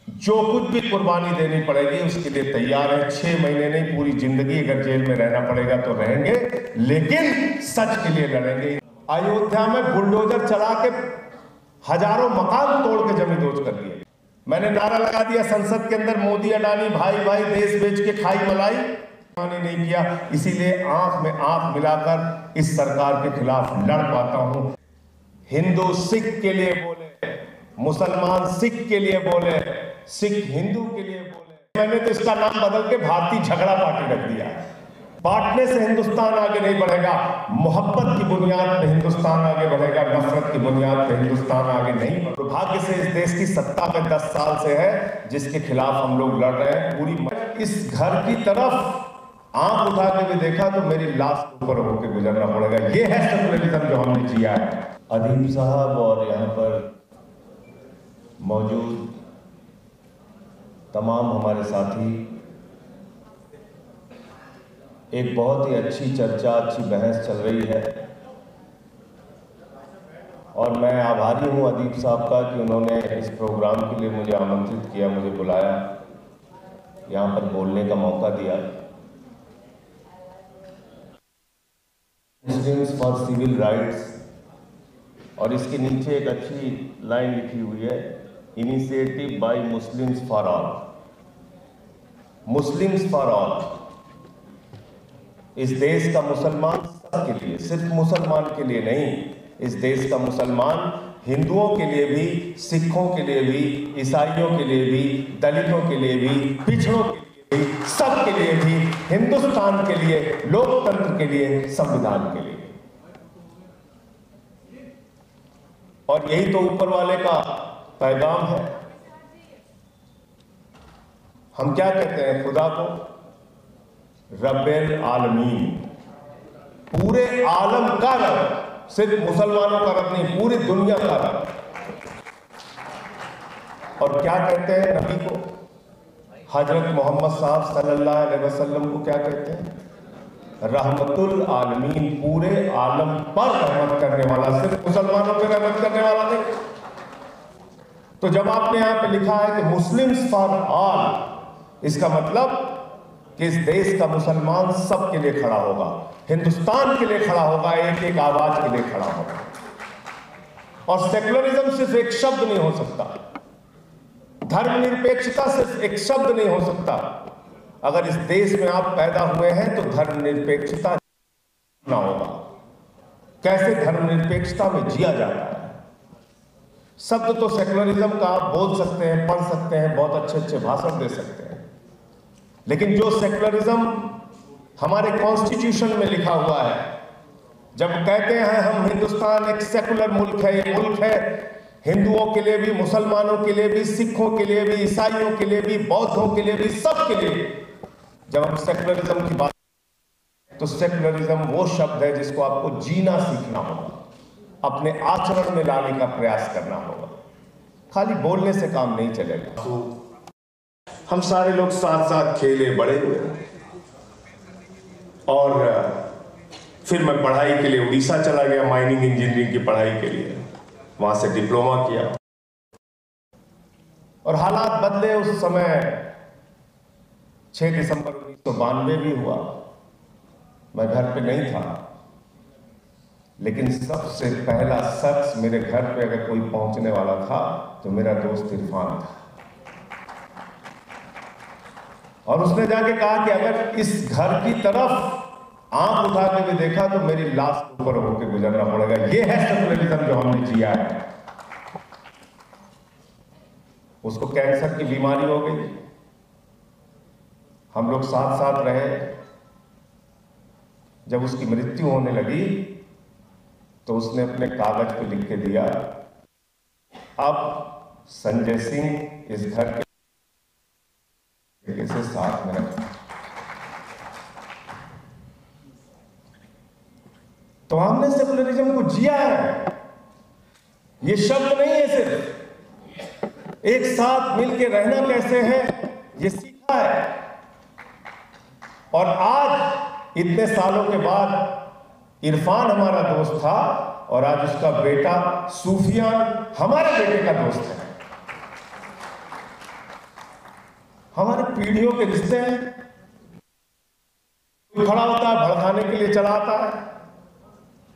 जो कुछ भी कुर्बानी देनी पड़ेगी उसके लिए तैयार है। 6 महीने नहीं, पूरी जिंदगी अगर जेल में रहना पड़ेगा तो रहेंगे, लेकिन सच के लिए लड़ेंगे। अयोध्या में बुलडोजर चला के हजारों मकान तोड़ के जमींदोज कर दिए। मैंने नारा लगा दिया संसद के अंदर, मोदी अडानी भाई भाई, देश बेच के खाई मलाई। नहीं किया, इसीलिए आंख में आंख मिलाकर इस सरकार के खिलाफ लड़ पाता हूं। हिंदू सिख के लिए बोले, मुसलमान सिख के लिए बोले, सिख हिंदू के लिए बोले। मैंने तो इसका नाम बदल के भारतीय झगड़ा पार्टी रख दिया। बांटने से हिंदुस्तान आगे नहीं बढ़ेगा, मोहब्बत की बुनियाद पर हिंदुस्तान आगे बढ़ेगा, नफरत की बुनियाद पर हिंदुस्तान आगे नहीं। दुर्भाग्य से इस देश की सत्ता में 10 साल से है जिसके खिलाफ हम लोग लड़ रहे हैं। पूरी इस घर की तरफ आंख उठा के भी देखा तो मेरी लाश ऊपर होकर गुजरना पड़ेगा। ये है सेकुलरिज्म जो हमने जिया है। अदीब साहब और यहाँ पर मौजूद तमाम हमारे साथी, एक बहुत ही अच्छी चर्चा, अच्छी बहस चल रही है और मैं आभारी हूँ अदीब साहब का कि उन्होंने इस प्रोग्राम के लिए मुझे आमंत्रित किया, मुझे बुलाया, यहाँ पर बोलने का मौका दिया। मुस्लिम्स फॉर सिविल राइट्स, और इसके नीचे एक अच्छी लाइन लिखी हुई है, initiative by Muslims for all. Muslims for all, इस देश का मुसलमान सबके लिए, सिर्फ मुसलमान के लिए नहीं, इस देश का मुसलमान हिंदुओं के लिए भी, सिखों के लिए भी, ईसाइयों के लिए भी, दलितों के लिए भी, पिछड़ों के लिए भी, सबके लिए भी, हिंदुस्तान के लिए, लोकतंत्र के लिए, संविधान के लिए। और यही तो ऊपर वाले का पैगाम है। हम क्या कहते हैं खुदा को? रब्बेल आलमीन, पूरे आलम का रब, सिर्फ मुसलमानों का रब नहीं, पूरी दुनिया का रब। और क्या कहते हैं नबी को? हजरत मोहम्मद साहब सल्लल्लाहु अलैहि वसल्लम को क्या कहते हैं? रहमतुल आलमीन, पूरे आलम पर रहमत करने वाला, सिर्फ मुसलमानों पर रहमत करने वाला नहीं। तो जब आपने यहां पे लिखा है कि मुस्लिम्स फॉर ऑल, इसका मतलब कि इस देश का मुसलमान सबके लिए खड़ा होगा, हिंदुस्तान के लिए खड़ा होगा, एक एक आवाज के लिए खड़ा होगा। और सेकुलरिज्म सिर्फ एक शब्द नहीं हो सकता, धर्मनिरपेक्षता सिर्फ एक शब्द नहीं हो सकता। अगर इस देश में आप पैदा हुए हैं तो धर्मनिरपेक्षता ना होगा। कैसे धर्मनिरपेक्षता में जिया जाता है? शब्द तो सेकुलरिज्म का आप बोल सकते हैं, पढ़ सकते हैं, बहुत अच्छे अच्छे भाषण दे सकते हैं, लेकिन जो सेकुलरिज्म हमारे कॉन्स्टिट्यूशन में लिखा हुआ है, जब कहते हैं हम हिंदुस्तान एक सेकुलर मुल्क है, ये मुल्क है हिंदुओं के लिए भी, मुसलमानों के लिए भी, सिखों के लिए भी, ईसाइयों के लिए भी, बौद्धों के लिए भी, सबके लिए, जब हम सेकुलरिज्म की बात, तो सेकुलरिज्म वो शब्द है जिसको आपको जीना सीखना होगा, अपने आचरण में लाने का प्रयास करना होगा। खाली बोलने से काम नहीं चलेगा। तो हम सारे लोग साथ साथ खेले बड़े हुए, और फिर मैं पढ़ाई के लिए उड़ीसा चला गया, माइनिंग इंजीनियरिंग की पढ़ाई के लिए, वहां से डिप्लोमा किया। और हालात बदले, उस समय 6 दिसंबर 1992 भी हुआ, मैं घर पे नहीं था, लेकिन सबसे पहला शख्स मेरे घर पे अगर कोई पहुंचने वाला था तो मेरा दोस्त इरफान था। और उसने जाके कहा कि अगर इस घर की तरफ आंख उठा के भी देखा तो मेरी लाश ऊपर होकर गुजरना पड़ेगा। ये है सेकुलरिज्म जो हमने जिया है। उसको कैंसर की बीमारी हो गई, हम लोग साथ साथ रहे। जब उसकी मृत्यु होने लगी तो उसने अपने कागज पे लिख के दिया, अब संजय सिंह इस घर के से साथ में रखा। तो हमने सेकुलरिज्म को जिया है। ये शब्द नहीं है, सिर्फ एक साथ मिलके रहना कैसे है ये सीखा है। और आज इतने सालों के बाद इरफान हमारा दोस्त था और आज उसका बेटा सूफियान हमारे बेटे का दोस्त है। हमारे पीढ़ियों के रिश्ते हैं। खड़ा होता है, भड़काने के लिए चला आता है,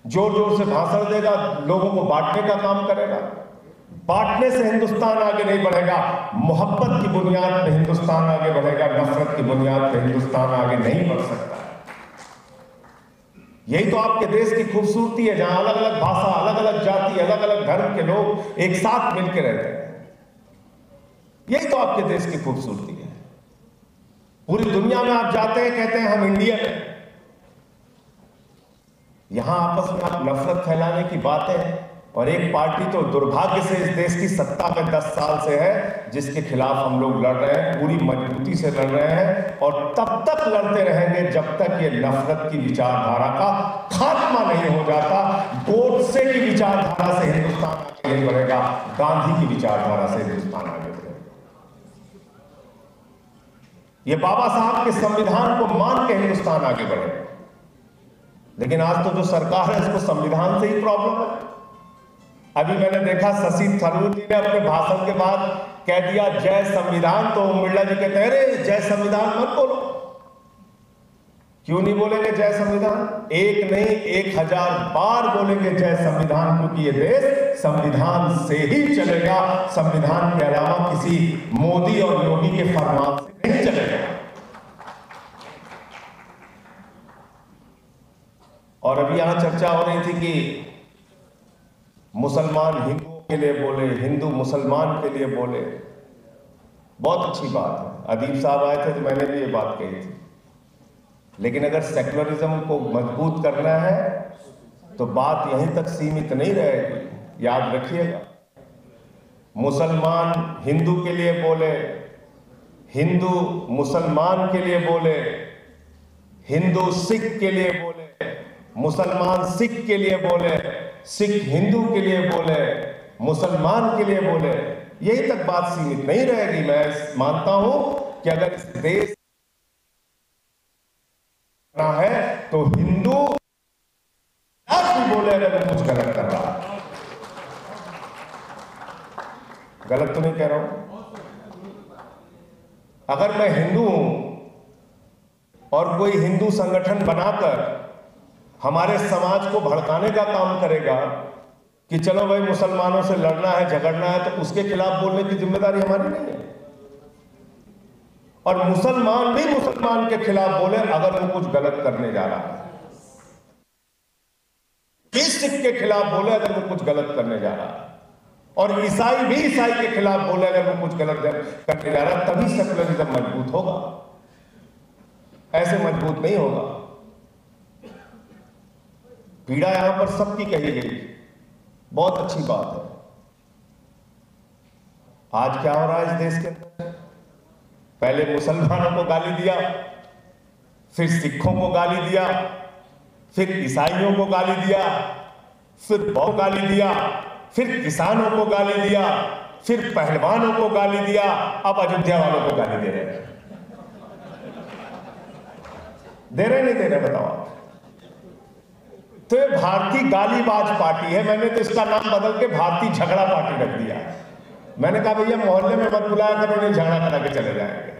जोर जोर से भाषण देगा, लोगों को बांटने का काम करेगा। बांटने से हिंदुस्तान आगे नहीं बढ़ेगा, मोहब्बत की बुनियाद पे हिंदुस्तान आगे बढ़ेगा, नफरत की बुनियाद पे हिंदुस्तान आगे नहीं बढ़ सकता। यही तो आपके देश की खूबसूरती है, जहां अलग अलग भाषा, अलग अलग जाति, अलग अलग धर्म के लोग एक साथ मिलकर रहते हैं। यही तो आपके देश की खूबसूरती है। पूरी दुनिया में आप जाते हैं, कहते हैं हम इंडियन हैं, यहां आपस में आप नफरत फैलाने की बातें हैं। और एक पार्टी तो दुर्भाग्य से इस देश की सत्ता में 10 साल से है, जिसके खिलाफ हम लोग लड़ रहे हैं, पूरी मजबूती से लड़ रहे हैं, और तब तक लड़ते रहेंगे जब तक ये नफरत की विचारधारा का खात्मा नहीं हो जाता। गोडसे की विचारधारा से हिंदुस्तान आगे नहीं बढ़ेगा, गांधी की विचारधारा से हिंदुस्तान आगे बढ़ेगा। ये बाबा साहब के संविधान को मान के हिंदुस्तान आगे बढ़ेगा। लेकिन आज तो जो सरकार है, उसको संविधान से ही प्रॉब्लम है। अभी मैंने देखा शशि थरूर जी ने अपने भाषण के बाद कह दिया जय संविधान, तो ओम बिरला जी कहते हैं अरे जय संविधान मत बोलो। क्यों नहीं बोलेंगे जय संविधान? एक नहीं 1000 बार बोलेंगे जय संविधान, क्योंकि ये देश संविधान से ही चलेगा। संविधान के अलावा किसी मोदी और योगी के फरमान से नहीं चलेगा। और अभी यहां चर्चा हो रही थी कि मुसलमान हिंदुओं के लिए बोले, हिंदू मुसलमान के लिए बोले। बहुत अच्छी बात है। अदीब साहब आए थे तो मैंने भी ये बात कही थी। लेकिन अगर सेक्युलरिज्म को मजबूत करना है तो बात यहीं तक सीमित नहीं रहेगी, याद रखिएगा। मुसलमान हिंदू के लिए बोले, हिंदू मुसलमान के लिए बोले, हिंदू सिख के लिए बोले, मुसलमान सिख के लिए बोले, सिख हिंदू के लिए बोले, मुसलमान के लिए बोले, यही तक बात सीमित नहीं रहेगी। मैं मानता हूं कि अगर इस देश है तो हिंदू भी बोले अगर वो कुछ गलत कर रहा है। गलत तो नहीं कह रहा हूं। अगर मैं हिंदू हूं और कोई हिंदू संगठन बनाकर हमारे समाज को भड़काने का काम करेगा कि चलो भाई मुसलमानों से लड़ना है, झगड़ना है, तो उसके खिलाफ बोलने की जिम्मेदारी हमारी नहीं है। और मुसलमान भी मुसलमान के खिलाफ बोले अगर वो कुछ गलत करने जा रहा है, सिख के खिलाफ बोले अगर वो कुछ गलत करने जा रहा है, और ईसाई भी ईसाई के खिलाफ बोले अगर वो कुछ गलत करने जा रहा है, तभी सेक्युलरिज्म मजबूत होगा। ऐसे मजबूत नहीं होगा। पीड़ा यहां पर सबकी कही गई, बहुत अच्छी बात है। आज क्या हो रहा है इस देश के अंदर? पहले मुसलमानों को गाली दिया, फिर सिखों को गाली दिया, फिर ईसाइयों को गाली दिया, फिर बौद्ध गाली दिया, फिर किसानों को गाली दिया, फिर पहलवानों को गाली दिया, अब अयोध्या वालों को गाली दे रहे हैं। दे रहे नहीं दे रहे बताओ आप? तो ये भारतीय गालीबाज पार्टी है। मैंने तो इसका नाम बदल के भारतीय झगड़ा पार्टी रख दिया। मैंने कहा भैया मोहल्ले में मत बुलाया करो, नहीं झगड़ा करा के चले जाएंगे।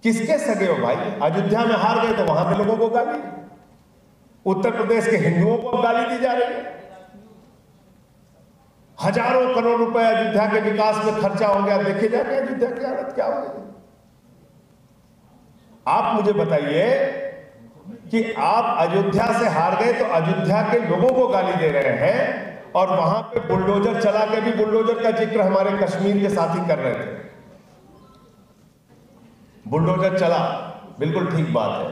किसके सगे हो भाई? अयोध्या में हार गए तो वहां पे लोगों को गाली, उत्तर प्रदेश के हिंदुओं को गाली दी जा रही है। हजारों करोड़ रुपए अयोध्या के विकास में खर्चा हो गया, देखे जाके अयोध्या की हालत क्या हो गई। आप मुझे बताइए कि आप अयोध्या से हार गए तो अयोध्या के लोगों को गाली दे रहे हैं, और वहां पे बुलडोजर चला के भी, बुलडोजर का जिक्र हमारे कश्मीर के साथी कर रहे थे। बुलडोजर चला, बिल्कुल ठीक बात है।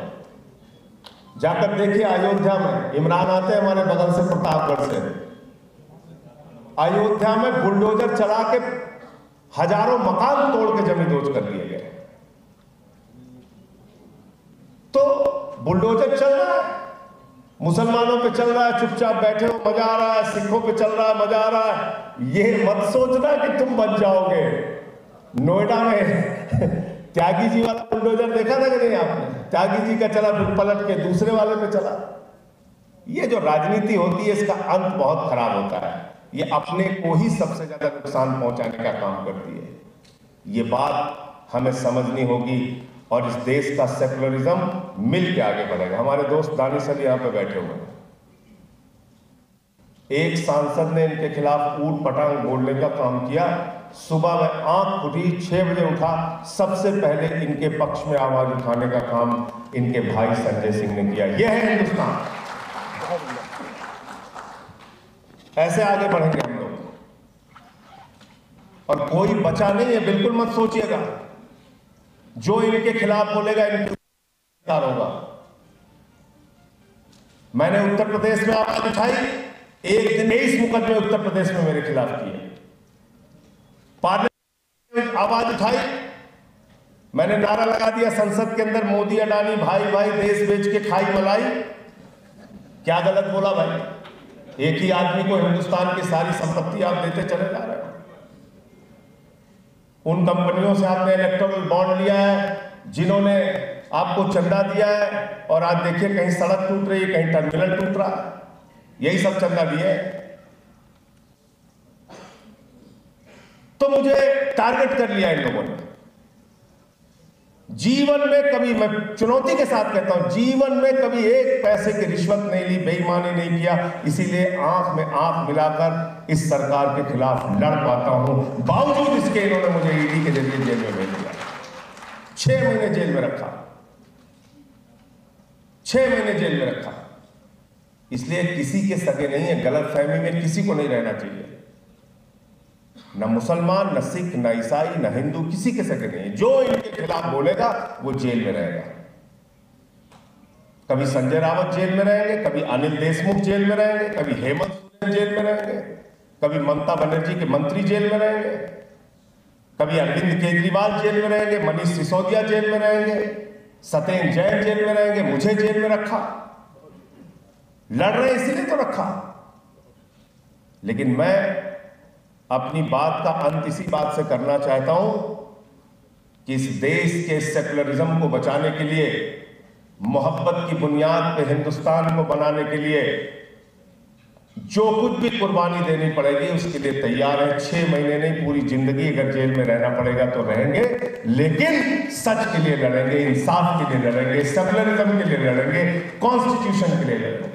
जाकर देखिए अयोध्या में, इमरान आते हैं हमारे बगल से प्रतापगढ़ से, अयोध्या में बुलडोजर चला के हजारों मकान तोड़ के जमींदोज कर दिए गए। तो बुलडोजर चल रहा है, मुसलमानों पे चल रहा है, चुपचाप बैठे हो मजा आ रहा है, सिखों पे चल रहा है मजा आ रहा है। ये मत सोचना कि तुम बच जाओगे। नोएडा में त्यागी जी वाला बुलडोजर देखा था कि नहीं आपने? त्यागी जी का चला, फिर पलट के दूसरे वाले पे चला। ये जो राजनीति होती है इसका अंत बहुत खराब होता है। ये अपने को ही सबसे ज्यादा नुकसान पहुंचाने का काम करती है। ये बात हमें समझनी होगी और इस देश का सेकुलरिज्म मिल के आगे बढ़ेगा। हमारे दोस्त दानिश अली यहां पे बैठे हुए हैं। एक सांसद ने इनके खिलाफ ऊट पटांग बोलने का काम किया। सुबह में आंख खुली, 6 बजे उठा, सबसे पहले इनके पक्ष में आवाज उठाने का काम इनके भाई संजय सिंह ने किया। यह है हिंदुस्तान। ऐसे आगे बढ़ेंगे हम लोग और कोई बचा नहीं है, बिल्कुल मत सोचिएगा। जो इनके खिलाफ बोलेगा इनके होगा। मैंने उत्तर प्रदेश में आवाज उठाई, एक दिन 23 मुकदमे उत्तर प्रदेश में मेरे खिलाफ किए। पार्लियामेंट में आवाज उठाई, मैंने नारा लगा दिया संसद के अंदर, मोदी अडानी भाई भाई, देश बेच के खाई मलाई। क्या गलत बोला भाई? एक ही आदमी को हिंदुस्तान की सारी संपत्ति आप देते चले जा रहे हो। उन कंपनियों से आपने इलेक्टोरल बॉन्ड लिया है जिन्होंने आपको चंदा दिया है, और आज देखिए कहीं सड़क टूट रही है, कहीं टर्मिनल टूट रहा है, यही सब चंदा दिए। तो मुझे टारगेट कर लिया इन लोगों ने। जीवन में कभी, मैं चुनौती के साथ कहता हूं, जीवन में कभी एक पैसे की रिश्वत नहीं ली, बेईमानी नहीं किया। इसीलिए आंख में आंख मिलाकर इस सरकार के खिलाफ लड़ पाता हूं। बावजूद इसके इन्होंने मुझे ईडी के जरिए जेल में भेज दिया, 6 महीने जेल में रखा, 6 महीने जेल में रखा। इसलिए किसी के सगे नहीं है, गलतफहमी में किसी को नहीं रहना चाहिए। न मुसलमान, न सिख, न ईसाई, न हिंदू, किसी के सगे नहीं। जो इनके खिलाफ बोलेगा वो जेल में रहेगा। कभी संजय रावत जेल में रहेंगे, कभी अनिल देशमुख जेल में रहेंगे, कभी हेमंत सोरेन जेल में रहेंगे, कभी ममता बनर्जी के मंत्री जेल में रहेंगे, कभी अरविंद केजरीवाल जेल में रहेंगे, मनीष सिसोदिया जेल में रहेंगे, सत्येंद्र जैन जेल में रहेंगे। मुझे जेल में रखा, लड़ रहे इसलिए तो रखा। लेकिन मैं अपनी बात का अंत इसी बात से करना चाहता हूं कि इस देश के सेकुलरिज्म को बचाने के लिए, मोहब्बत की बुनियाद पे हिंदुस्तान को बनाने के लिए जो कुछ भी कुर्बानी देनी पड़ेगी उसके लिए तैयार है। 6 महीने नहीं, पूरी जिंदगी अगर जेल में रहना पड़ेगा तो रहेंगे, लेकिन सच के लिए लड़ेंगे, इंसाफ के लिए लड़ेंगे, सेकुलरिज्म के लिए लड़ेंगे, कॉन्स्टिट्यूशन के लिए लड़ेंगे।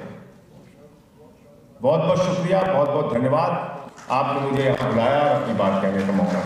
बहुत बहुत शुक्रिया, बहुत बहुत धन्यवाद। आपने मुझे यहां बुलाया और अपनी बात कहने का मौका